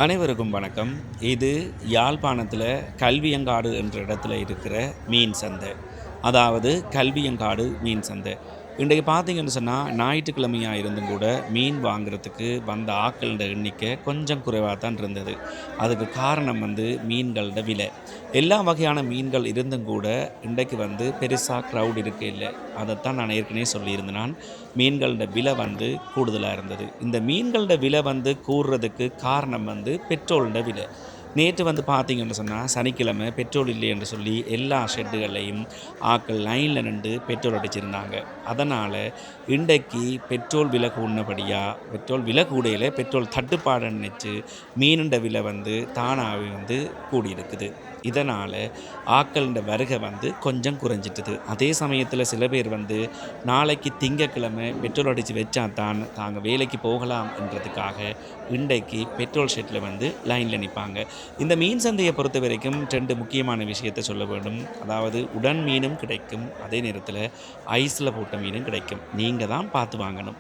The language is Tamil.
அனைவருக்கும் வணக்கம். இது யாழ்ப்பாணத்தில கல்வியங்காடு என்ற இடத்துல இருக்கிற மீன் சந்தை. அதாவது கல்வியங்காடு மீன் சந்தை. இன்றைக்கு பார்த்தீங்கன்னு சொன்னா, ஞாயிற்றுக்கிழமையா இருந்தும் கூட மீன் வாங்குறதுக்கு வந்த ஆட்களோட எண்ணிக்கை கொஞ்சம் குறைவா தான் இருந்தது. அதுக்கு காரணம் மீன்களோட விலை. எல்லா வகையான மீன்கள் இருந்தும் கூட இன்றைக்கு பெருசா க்ரவுட் இருக்க இல்ல. அதத்தான் நான் ஏற்கனவே சொல்லியிருந்தேன் நான். மீன்களோட விலை கூடுதலா இருந்தது. இந்த மீன்களோட விலை கூடுறதுக்கு காரணம் பெட்ரோலோட விலை. நேற்று பார்த்தீங்கன்னு சொன்னா, சனிக்கிழமை பெட்ரோல் இல்லை என்று சொல்லி எல்லா ஷெட்டுகள்லயும் ஆட்கள் லைன்ல நின்று பெட்ரோல் அடிச்சிருந்தாங்க. அதனால இன்றைக்கு பெட்ரோல் விலை கூடுனபடியா, பெட்ரோல் விலை கூடையில பெட்ரோல் தட்டுப்பாடுன்னு நினைச்சு மீனுண்ட விலை தானாவே கூடியிருக்குது. இதனால ஆட்களோட வருகை கொஞ்சம் குறைஞ்சிட்டுது. அதே சமயத்தில சில பேர் நாளைக்கு திங்கட்கிழமை பெட்ரோல் அடிச்சு வச்சா தான் தாங்க வேலைக்கு போகலாம் என்றதுக்காக இன்றைக்கு பெட்ரோல் ஷெட்ல லைன்ல நிப்பாங்க. இந்த மீன் சந்தையை பொறுத்தவரைக்கும் 2 முக்கியமான விஷயத்த சொல்ல வேண்டும். அதாவது உடன் மீனும் கிடைக்கும். அதே நேரத்தில ஐஸ்ல போட்ட மீனும் கிடைக்கும். நீங்க தான் பார்த்து வாங்கணும்.